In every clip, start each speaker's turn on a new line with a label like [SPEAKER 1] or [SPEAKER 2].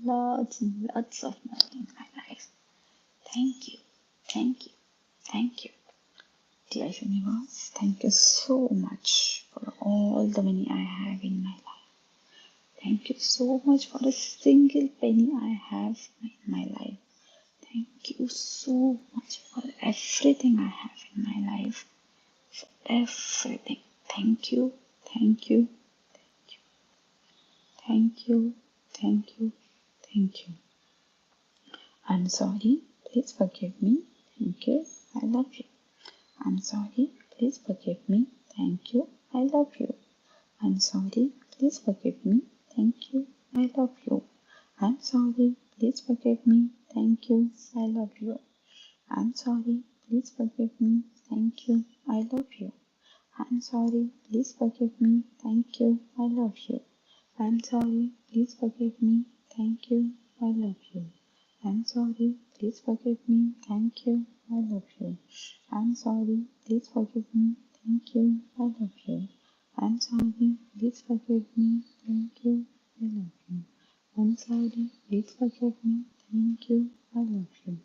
[SPEAKER 1] lots and lots of money in my life. Thank you, thank you, thank you. Dear universe, thank you so much for all the money I have in my life. Thank you so much for a single penny I have in my life. Thank you so much for everything I have in my life. For everything. Thank you, thank you, thank you, thank you, thank you. I'm sorry, please forgive me. Thank you, I love you. I'm sorry, please forgive me. Thank you, I love you. I'm sorry, please forgive me. Thank you, I love you. I'm sorry, please forgive me. Thank you, I love you. I'm sorry, please forgive me. Thank you, I love you. I'm sorry, please forgive me. Thank you, I love you. I'm sorry, please forgive me. Thank you, I love you. I'm sorry, please forgive me. Thank you, I love you. I'm sorry, please forgive me. Thank you, I love you. I'm sorry, please forgive me. Thank you, I love you. I'm sorry, please forgive me. Thank you, I love you.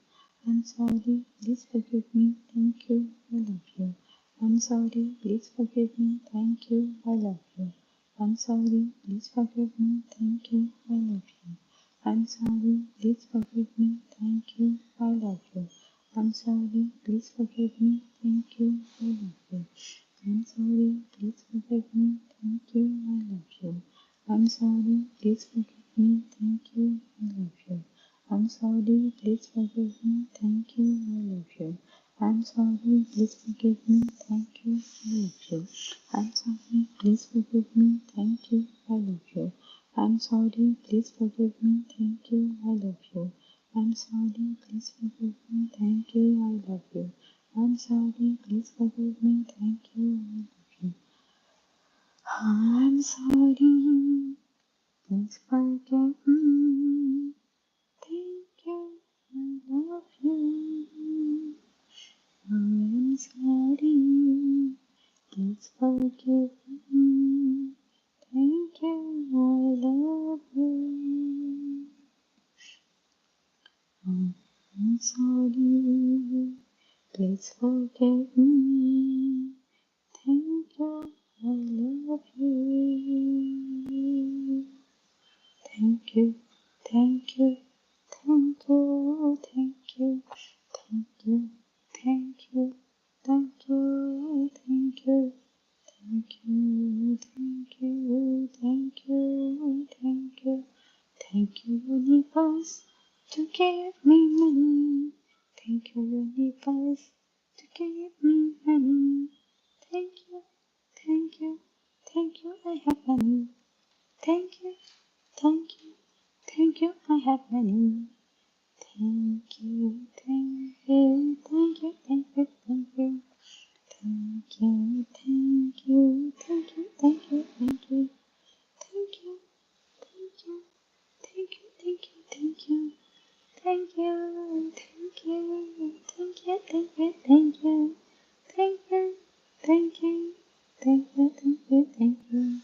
[SPEAKER 1] I'm sorry, please forgive me. Thank you, I love you. I'm sorry, please forgive me. Thank you, I love you. I'm sorry, please forgive me. Thank you, I love you. I'm sorry, please forgive me. Thank you, I love you. I'm sorry, please forgive me. Thank you, I love you. I'm sorry, please forgive me. Thank you, I love you. I'm sorry, please forgive me. Thank you, I love you. I'm sorry, please forgive me. Thank you, I love you. I'm sorry, please forgive me. Thank you, I love you. I'm sorry, please forgive me. Thank you, I love you. I'm sorry, please forgive me. Thank you, I love you. I'm sorry, please forgive me. Thank you, I love you. I'm sorry, please forgive me. Thank you, I love you. I'm sorry, please forgive me. Thank you, I love you. I'm sorry, please forgive me. Thank you, I love you. I'm sorry, please forgive me. Thank you, I love you. Thank you, thank you, thank you, thank you, thank you, thank you, thank you, thank you, thank you, thank you, thank you, thank you, thank you, universe, to give me money. Thank you, universe, to give me money. Thank you, thank you, thank you, I have money. Thank you, thank you, thank you, I have money. Thank you, thank you, thank you, thank you, thank you. Thank you, thank you, thank you, thank you, thank you. Thank you, thank you, thank you, thank you, thank you. Thank you, thank you, thank you, thank you, thank you. Thank you, thank you, thank you, thank you, thank you.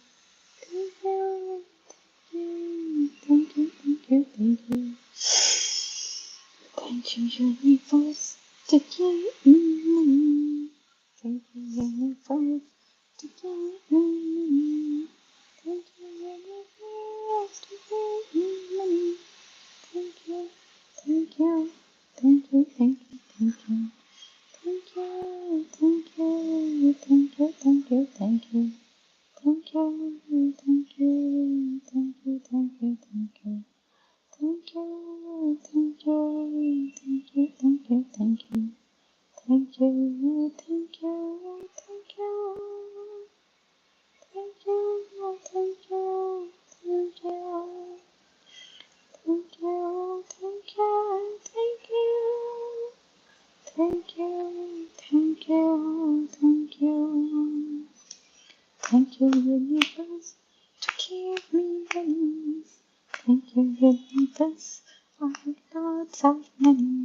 [SPEAKER 1] Thank you, thank you, thank you, thank you. Thank you, universe, to give me money. Thank you, universe, to give me money. Thank you, universe, to give me money. Thank you, thank you, thank you, thank you, thank you. Thank you, thank you, thank you, thank you, thank you. Thank you, thank you, thank you, thank you, thank you. Thank you, thank you, thank you, thank you, thank you. Thank you, thank you, thank you. Thank you, thank you, thank you. Thank you, thank you, thank you. Thank you, thank you, thank you. Thank you, universe, to give me money. Thank you, universe, for lots of money.